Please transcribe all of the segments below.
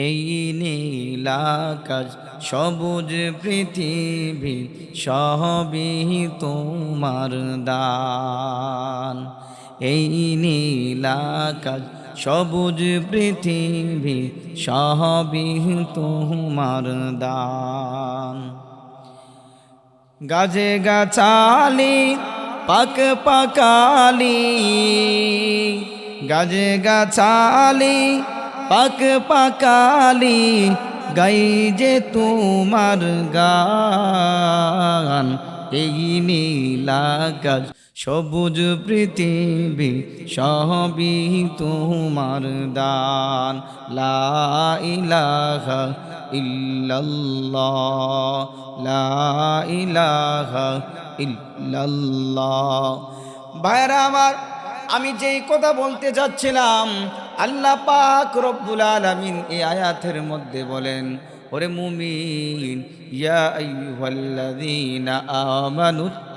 এই নীলাকাশ সবুজ পৃথিবী সবই তোমার দান। এই নীলাকাশ সবুজ পৃথিবী সবই তোমার দান। গাছে গাছালি পাক পাকালি, গাছে গাছালি পাক পাকালি, গাই যে তোমার গান। এই নীলাকাশ সবুজ পৃথিবী সবই তোমার দান। লা ইলাহা ইল্লাল্লাহ, লা ইলাহা ইল্লাল্লাহ। ভাইরা আমার, আমি যেই কথা বলতে যাচ্ছিলাম, আল্লাহ পাক রব্বুল আলামিন এই আয়াতের মধ্যে বলেন, ওরে মুমিন, ইয়া আইয়ুহাল্লাযীনা আমানুত্তাকুল্লাহ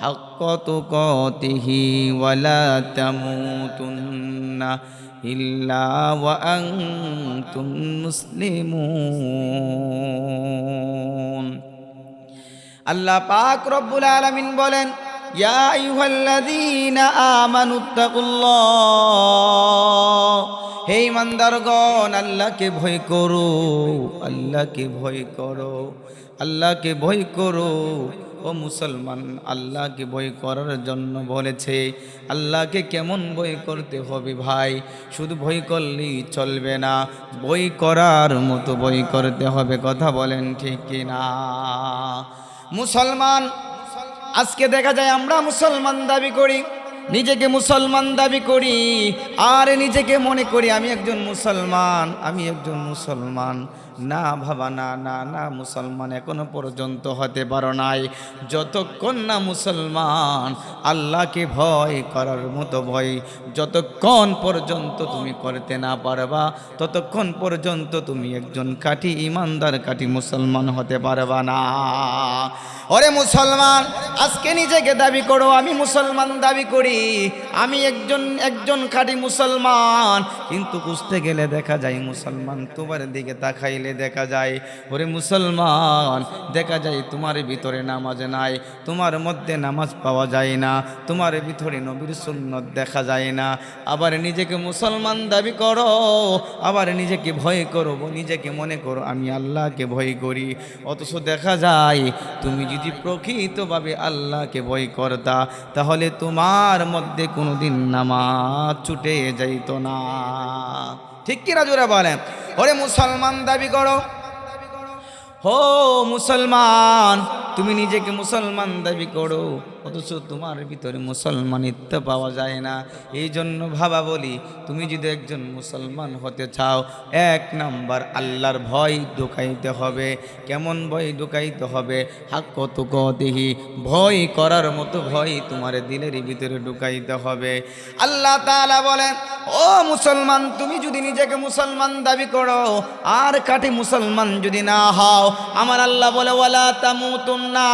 হাক্কা তুকাতিহি ওয়া লা তামুতুন্না ইল্লা ওয়া আনতুম মুসলিমুন। আল্লাহ পাক রব্বুল আলামিন বলেন, ইয়া আইয়ুহাল্লাযীনা আমানুত্তাকুল্লাহ, হে ইমানদারগণ, আল্লাহকে ভয় করো, আল্লাহকে ভয় করো, আল্লাহকে ভয় করো। ও মুসলমান, আল্লাহকে ভয় করার জন্য বলেছে। আল্লাহকে কেমন ভয় করতে হবে ভাই? শুধু ভয় করলেই চলবে না, ভয় করার মতো ভয় করতে হবে। কথা বলেন ঠিক কিনা? মুসলমান, আজকে দেখা যায় আমরা মুসলমান দাবি করি, নিজেকে মুসলমান দাবি করি, আর নিজেকে মনে করি আমি একজন মুসলমান, আমি একজন মুসলমান। না বাবা, না না না, মুসলমান এখনো পর্যন্ত হতে পারো নাই যতক্ষণ না মুসলমান আল্লাহকে ভয় করার মতো ভয় যতক্ষণ পর্যন্ত তুমি করতে না পারবা, ততক্ষণ পর্যন্ত তুমি একজন খাঁটি ইমানদার খাঁটি মুসলমান হতে পারবা না। ওরে মুসলমান, আজকে নিজেকে দাবি করো আমি মুসলমান দাবি করি, আমি একজন খাঁটি মুসলমান, কিন্তু বুঝতে গেলে দেখা যায় মুসলমান তোমার দিকে তাকাইলে দেখা যায়, ওরে মুসলমান, দেখা যায় তোমার ভিতরে নামাজ নাই, তোমার মধ্যে নামাজ পাওয়া যায় না, তোমার ভিতরে নবীর সুন্নত দেখা যায় না। আবার নিজেকে মুসলমান দাবি করো, আবার নিজেকে ভয় করো, নিজেকে মনে করো আমি আল্লাহকে ভয় করি, অথচ দেখা যায় তুমি যদি প্রকৃতভাবে আল্লাহকে ভয় করতা তাহলে তোমার মধ্যে কোনোদিন নামাজ ছুটে যাইত না। ঠিক কিনা জোরে বলেন? ওরে মুসলমান দাবি করো, হো মুসলমান, তুমি নিজেকে মুসলমান দাবি করো, অথচ তোমার ভিতরে মুসলমানিত্ব পাওয়া যায় না। এই জন্য ভাবা বলি, তুমি যদি একজন মুসলমান হতে চাও, এক নাম্বার আল্লাহর ভয় ঢুকাইতে হবে। কেমন ভয় ঢুকাইতে হবে? হাক্কা তুকাতিহি, ভয় করার মতো ভয় তোমার দিলের ভিতরে ঢুকাইতে হবে। আল্লাহ তাআলা বলেন, ও মুসলমান, তুমি যদি নিজেকে মুসলমান দাবি করো আর খাঁটি মুসলমান যদি না হও, আমার আল্লাহ বলে ওয়ালা তামুতুন্না,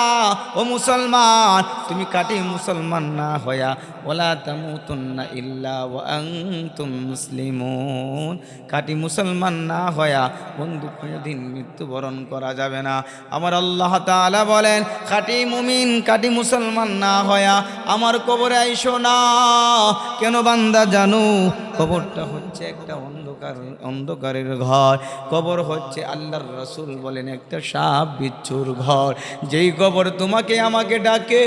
ও মুসলমান, তুমি খাঁটি মুসলমান না হইয়া ওয়ালা তামুতুন্না ইল্লা ওয়া আনতুম মুসলিমুন, খাঁটি মুসলমান না হইয়া বন্ধু কোনোদিন মৃত্যুবরণ করা যাবে না। আমার আল্লাহ তাআলা বলেন, খাঁটি মুমিন খাঁটি মুসলমান না হইয়া আমার কবরে আইসো না। কেন বান্দা জানো? কবরটা হচ্ছে একটা অন্ধকারের ঘর। কবর হচ্ছে আল্লাহর রাসূল বলেন একটা সাপ বিচ্ছুর ঘর। যেই কবর তোমাকে আমাকে ডাকে,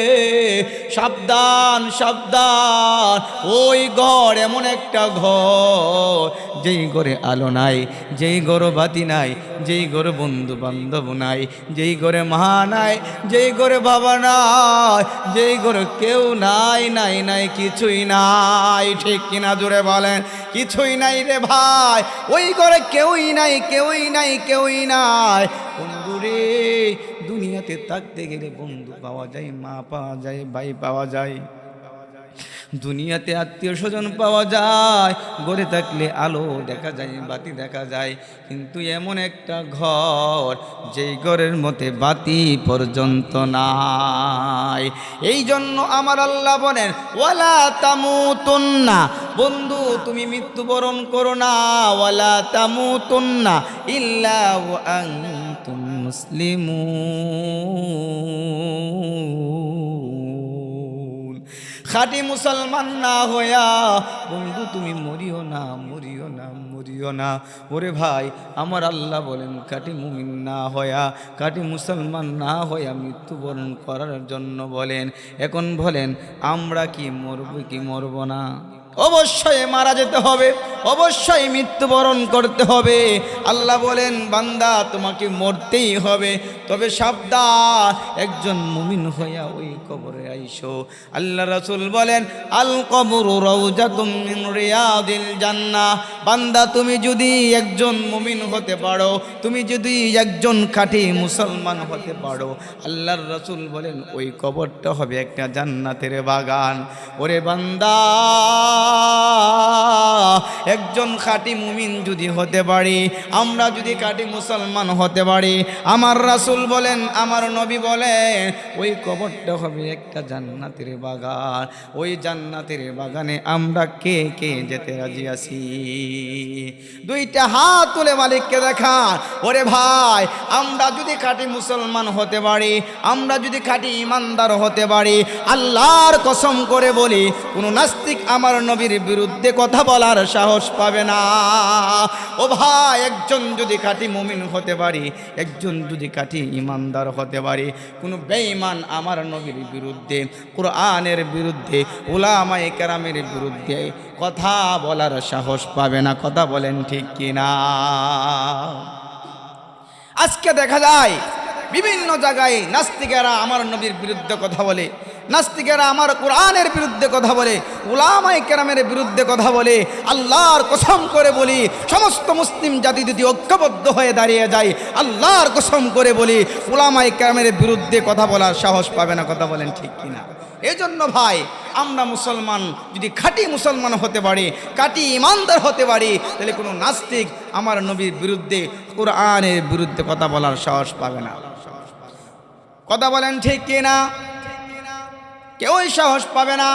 সাবধান সাবধান, ওই ঘর এমন একটা ঘর যেই ঘরে আলো নাই, যেই ঘরে বাতি নাই, যেই ঘরে বন্ধু বান্ধব নাই, যেই ঘরে মা নাই, যেই ঘরে বাবা নাই, যেই ঘরে কেউ নাই নাই নাই, কিছুই নাই। ঠিক কিনা জোরে বলেন? কিছুই নাই রে ভাই, ওই ঘরে কেউই নাই, কেউই নাই, কেউই নাই। বন্ধু রে, দুনিয়াতে থাকতে গেলে বন্ধু পাওয়া যায়, মা পাওয়া যায়, ভাই পাওয়া যায়, দুনিয়াতে আত্মীয় স্বজন পাওয়া যায়, গড়ে থাকলে আলো দেখা যায়, বাতি দেখা যায়, কিন্তু এমন একটা ঘর যেই ঘরের মধ্যে বাতি পর্যন্ত নাই। এই জন্য আমার আল্লাহ বলেন ওয়ালা তামুতুন্না, বন্ধু তুমি মৃত্যুবরণ করো না, ওয়ালা তামুতুন্না ইল্লা ওয়া আনতুম মুসলিমুন। খাঁটি মুসলমান না হইয়া বন্ধু তুমি মরিও না, মরিও না, মরিও না। ওরে ভাই আমার আল্লাহ বলেন খাঁটি মুমিন না হইয়া, খাঁটি মুসলমান না হইয়া মৃত্যুবরণ করার জন্য বলেন। এখন বলেন আমরা কি মরব কি মরব না? অবশ্যই মারা যেতে হবে, অবশ্যই মৃত্যুবরণ করতে হবে। আল্লাহ বলেন বান্দা তোমাকে মরতেই হবে, তবে সাবধান একজন মুমিন হইয়া ওই কবরে আইসো। আল্লাহ রাসূল বলেন আল কবরু রাউজাতুম মিন রিয়াদিল জান্নাহ। বান্দা তুমি যদি একজন মুমিন হতে পারো, তুমি যদি একজন খাঁটি মুসলমান হতে পারো, আল্লাহর রাসূল বলেন ওই কবরটা হবে একটা জান্নাতের বাগান। ওরে বান্দা একজন খাঁটি মুমিন যদি হতে পারি, আমরা যদি খাঁটি মুসলমান হতে পারি, আমার রাসূল বলেন, আমার নবী বলেন ওই কবরটা হবে একটা জান্নাতের বাগান। ওই জান্নাতের বাগানে আমরা কে কে যেতে রাজি আছি? দুইটা হাত তুলে মালিককে দেখান। ওরে ভাই আমরা যদি খাঁটি মুসলমান হতে পারি, আমরা যদি খাঁটি ইমানদার হতে পারি, আল্লাহর কসম করে বলি কোন নাস্তিক আমার নবীর বিরুদ্ধে কথা বলার সাহস পাবে না। ও ভাই একজন যদি খাঁটি মুমিন হতে পারি, একজন যদি খাঁটি ইমানদার হতে পারি, কোনো বেঈমান আমার নবীর বিরুদ্ধে, কোরআনের বিরুদ্ধে, উলামায়ে কেরামের বিরুদ্ধে কথা বলার সাহস পাবে না। কথা বলেন ঠিক কিনা? আজকে দেখা যায় বিভিন্ন জায়গায় নাস্তিকেরা আমার নবীর বিরুদ্ধে কথা বলে, নাস্তিকেরা আমার কোরআনের বিরুদ্ধে কথা বলে, উলামায়ে কেরামের বিরুদ্ধে কথা বলে। আল্লাহর কসম করে বলি সমস্ত মুসলিম জাতি যদি ঐক্যবদ্ধ হয়ে দাঁড়িয়ে যায়, আল্লাহর কসম করে বলি উলামায়ে কেরামের বিরুদ্ধে কথা বলার সাহস পাবে না। কথা বলেন ঠিক কিনা? এই জন্য ভাই আমরা মুসলমান যদি খাঁটি মুসলমান হতে পারি, খাঁটি ইমানদার হতে পারি, তাহলে কোনো নাস্তিক আমার নবীর বিরুদ্ধে, কোরআনের বিরুদ্ধে কথা বলার সাহস পাবে না। কথা বলেন ঠিক কিনা? কেউই সাহস পাবে না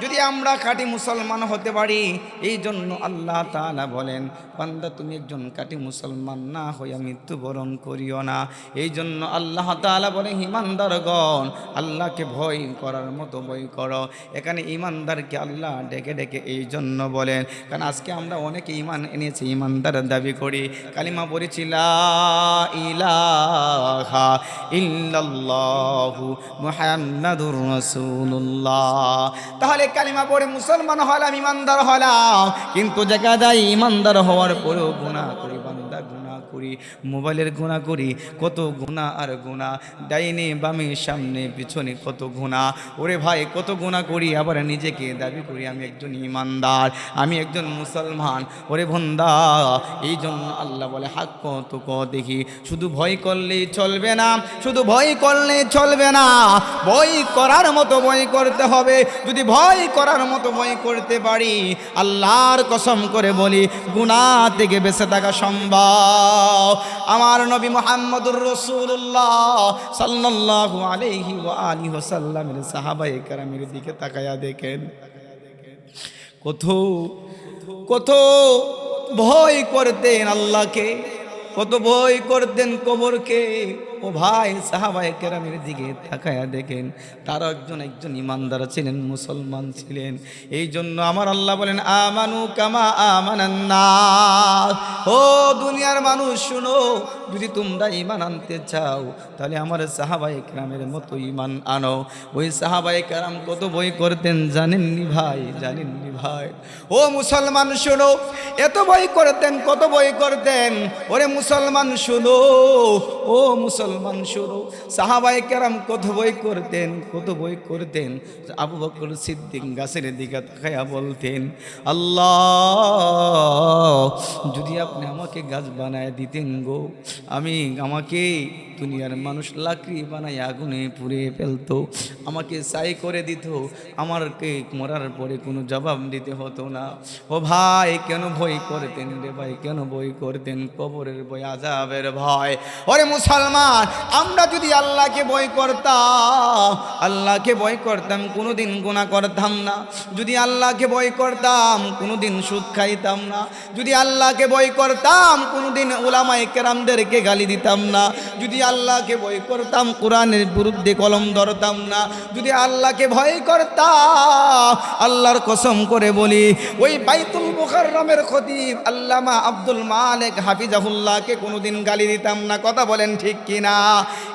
যদি আমরা খাঁটি মুসলমান হতে পারি। এই জন্য আল্লাহ তাআলা বলেন বান্দা তুমি একজন খাঁটি মুসলমান না হইয়া মৃত্যুবরণ করিও না। এই জন্য আল্লাহ তাআলা বলে ইমানদারগণ আল্লাহকে ভয় করার মতো ভয় করো। এখানে ইমানদারকে আল্লাহ ডেকে ডেকে এই জন্য বলেন, কারণ আজকে আমরা অনেকে ইমান এনেছি, ইমানদার দাবি করি, কালিমা পড়েছি লা ইলাহা ইল্লাল্লাহু মুহাম্মাদুর রাসূলুল্লাহ। তাহলে কালিমা পড়ে মুসলমান হলাম, ইমানদার হলাম, কিন্তু দেখা যায় ইমানদার হওয়ার পরেও গুনাহ করি, বান্দা গুনাহ করি, মোবাইলের গুনাহ করি, কত গুনাহ আর গুনাহ, ডাইনে বামে সামনে পিছনে কত গুনাহ। ওরে ভাই কত গুনাহ করি, আবার নিজেকে দাবি করি আমি একজন ইমানদার, আমি একজন মুসলমান। ওরে বন্দা এই জন্য আল্লাহ বলে হাক তো দেখি, শুধু ভয় করলেই চলবে না, শুধু ভয় করলেই চলবে না, ভয় করার মতো ভয় করতে হবে। যদি ভয় করার মতো ভয় করতে পারি, আল্লাহর কসম করে বলি গুনাহ থেকে বেঁচে থাকা সম্ভব। আমার নবী মুহাম্মদুর রাসূলুল্লাহ সাল্লাল্লাহু আলাইহি ওয়া আলিহি ওয়াসাল্লামের সাহাবায়ে কেরামের দিকে তাকায়া দেখেন, কত কত ভয় করতেন আল্লাহকে, কত ভয় করতেন কবরকে। ও ভাই সাহাবায়ে কেরামের দিকে তাকায়া দেখেন, তারা একজন ইমানদার ছিলেন, মুসলমান ছিলেন। এই জন্য আমার আল্লাহ বলেন আমানু কামা আমানান নাস। ও দুনিয়ার মানুষ শুনো, যদি তোমরা ঈমান আনতে চাও তাহলে আমার সাহাবায়ে কেরামের মতো ঈমান আনো। ওই সাহাবায়ে কেরাম কত ভয় করতেন জানেননি ভাই, জানেননি ভাই? ও মুসলমান শুনো, এত ভয় করতেন, কত ভয় করতেন। ওরে মুসলমান শুনো, ও মুসলমান মুসলমান শুরু। সাহাবায়ে কেরাম কত বই করতেন। আবু বকর সিদ্দিক গাছের দিকে তাকায়া বলতেন, আল্লাহ যদি আপনি আমাকে গাছ বানায় দিতেন গো, আমাকে দুনিয়ার মানুষ লাকড়ি বানায় আগুনে পুড়িয়ে ফেলতো, আমাকে ছাই করে দিত, আমাকে মরার পরে কোনো জবাব দিতে হতো না। ও ভাই কেন ভয় করতেন রে ভাই, কেন ভয় করতেন? কবরের ভয়, আযাবের ভয়। ওরে মুসলমান, আমরা যদি আল্লাহকে ভয় করতাম কোনোদিন গুনাহ করতাম না। যদি আল্লাহকে ভয় করতাম কোনোদিন সুদ খাইতাম না। যদি আল্লাহকে ভয় করতাম কোনোদিন উলামায়ে কেরামদেরকে গালি দিতাম না। যদি আল্লাহকে ভয় করতাম কোরআনের বিরুদ্ধে কলম ধরতাম না। যদি আল্লাহকে ভয় করতাম, আল্লাহর কসম করে বলি, ওই বাইতুল মুকাররমের খতিব আল্লামা আব্দুল মালিক হাফিজাহুল্লাহকে কোনোদিন গালি দিতাম না। কথা বলেন ঠিক কিনা?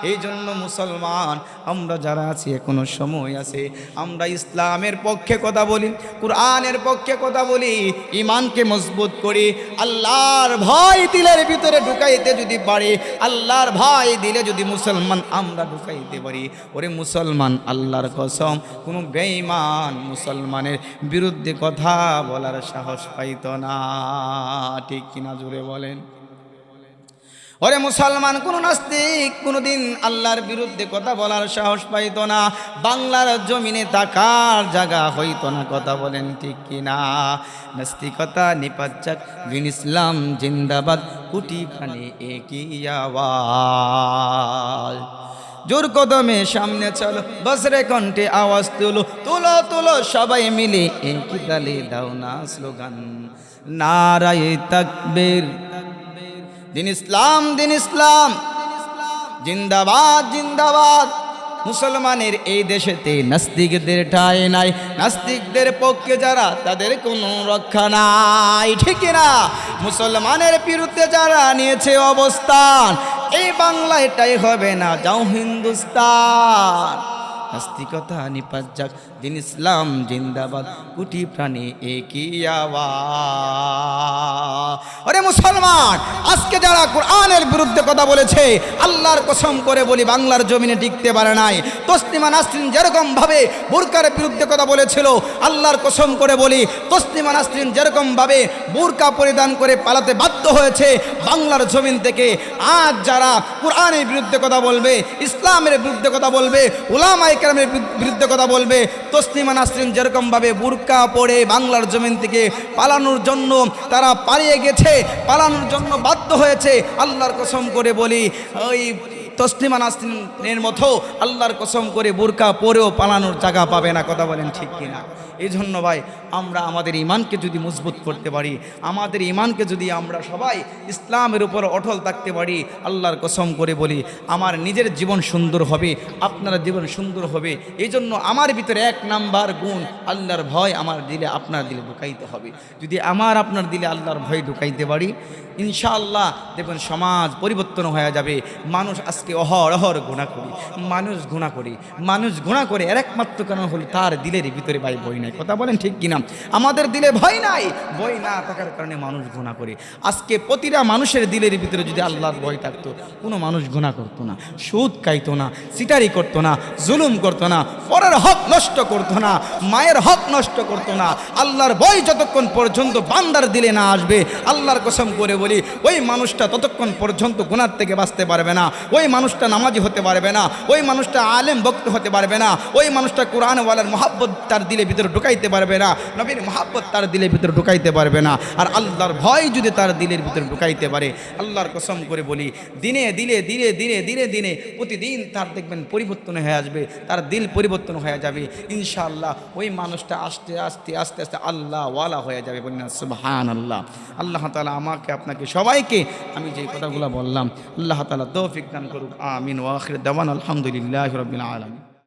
এই জন্য মুসলমান আমরা যারা আছি এখনো সময় আছে, আমরা ইসলামের পক্ষে কথা বলি, কোরআনের পক্ষে কথা বলি, ঈমানকে মজবুত করি। আল্লাহর ভয় দিলের ভিতরে ঢুকাইতে যদি পারি, আল্লাহর ভয় দিলে যদি মুসলমান আমরা ঢুকাইতে পারি, ওরে মুসলমান আল্লাহর কসম কোনো বেঈমান মুসলমানের বিরুদ্ধে কথা বলার সাহস পাইত না। ঠিক কিনা জোরে বলেন? ওরে মুসলমান কোন নাস্তিক কোনদিন আল্লাহর বিরুদ্ধে কথা বলার সাহস পাইত না। বাংলার জমিনে তাকার জায়গা হইত না। কথা বলেন ঠিক কিনা? নাস্তিকতা নিপাত যাক, দিন ইসলাম জিন্দাবাদ, কোটি প্রাণে একই আওয়াজ। জোর কদমে সামনে চলো, বজ্রে কণ্ঠে আওয়াজ তুলো, তুলো তুলো সবাই মিলে একই তালে দাও না স্লোগান, নারায়ে তাকবীর, দিন ইসলাম জিন্দাবাদ জিন্দাবাদ। মুসলমানের এই দেশেতে নাস্তিকদের ঠাঁই নাই, নাস্তিকদের পক্ষে যারা তাদের কোনো রক্ষা নাই। ঠিক না? মুসলমানের বিরুদ্ধে যারা নিয়েছে অবস্থান, এই বাংলা এটাই হবে না, যাও হিন্দুস্তান। নাস্তিকতা নিপাত যাক, দিন ইসলাম জিন্দাবাদ, কোটি প্রাণে একই আওয়াজ। আরে মুসলমান, আজকে যারা কোরআনের বিরুদ্ধে কথা বলেছে, আল্লাহর কসম করে বলি বাংলার জমিনে টিকতে পারে নাই। তসলিমা নাসরিন যেরকম ভাবে বোরকার বিরুদ্ধে কথা বলেছিল, আল্লাহর কসম করে বলি তসলিমা নাসরিন যেরকম ভাবে বোরকা পরিধান করে পালাতে বাধ্য হয়েছে বাংলার জমিন থেকে, আজ যারা কোরআনের বিরুদ্ধে কথা বলবে, ইসলামের বিরুদ্ধে কথা বলবে, উলামায়ে কেরামের বিরুদ্ধে কথা বলবে, তসলিমা নাসরিন যেরকম ভাবে বোরকা পরে বাংলার জমিন থেকে পালানোর জন্য তারা পালিয়ে গেছে, পালানোর জন্য বাধ্য হয়েছে, আল্লাহর কসম করে বলি ওই তসলিমা নাসরিনের মতো আল্লাহর কসম করে বোরকা পরেও পালানোর জায়গা পাবে না। কথা বলেন ঠিক কিনা? এই জন্য ভাই আমরা আমাদের ঈমানকে যদি মজবুত করতে পারি, আমাদের ঈমানকে যদি আমরা সবাই ইসলামের উপর অটল থাকতে পারি, আল্লাহর কসম করে বলি আমার নিজের জীবন সুন্দর হবে, আপনার জীবন সুন্দর হবে। এই জন্য আমার ভিতরে 1 নাম্বার গুণ আল্লাহর ভয় আমার দিলে আপনার দিলে ঢুকাইতে হবে। যদি আপনার দিলে আল্লাহর ভয় ঢুকাইতে পারি, ইনশাআল্লাহ দেখবেন সমাজ পরিবর্তন হয়ে যাবে। মানুষ আজকে অহরহ মানুষ গুনাহ করে এর একমাত্র কারণ হলো তার দিলের ভিতরে ভাই ভয় নাই। কথা বলেন ঠিক কিনা? আমাদের দিলে ভয় নাই, ভয় না থাকার কারণে মানুষ গুনাহ করে। আজকে প্রতিটা মানুষের দিলের ভিতরে যদি আল্লাহর ভয় থাকতো, কোনো মানুষ গুনাহ করতো না, সুদ খাইতো না, সিটারি করতো না, জুলুম করতো না, পরের হক নষ্ট করতো না, মায়ের হক নষ্ট করতো না। আল্লাহর ভয় যতক্ষণ পর্যন্ত বান্দার দিলে না আসবে, আল্লাহর কসম করে বলি ওই মানুষটা ততক্ষণ পর্যন্ত গুনাহ থেকে বাঁচতে পারবে না, ওই মানুষটা নামাজি হতে পারবে না, ওই মানুষটা আলেম বক্তা হতে পারবে না, ওই মানুষটা কোরআন ওয়ালার মহব্বত তার দিলে ভিতরে ঢুকাইতে পারবে না, নবীর মহব্বত তার দিলের ভিতরে ঢুকাইতে পারবে না। আর আল্লাহর ভয় যদি তার দিলের ভিতরে ঢুকাইতে পারে, আল্লাহর কসম করে বলি দিনে দিনে প্রতিদিন তার দেখবেন পরিবর্তন হয়ে আসবে, তার দিল পরিবর্তন হয়ে যাবে। ইনশাআল্লাহ ওই মানুষটা আস্তে আস্তে আস্তে আস্তে আল্লাহ ওয়ালা হয়ে যাবে। বলেন সুবহানাল্লাহ। আল্লাহ তাআলা আমাকে আপনাকে সবাইকে আমি যে কথাগুলো বললাম, আল্লাহ তাআলা তৌফিক দান করুক। আমিন ওয়া আখির দাওয়ানা আলহামদুলিল্লাহি রাব্বিল আলামিন।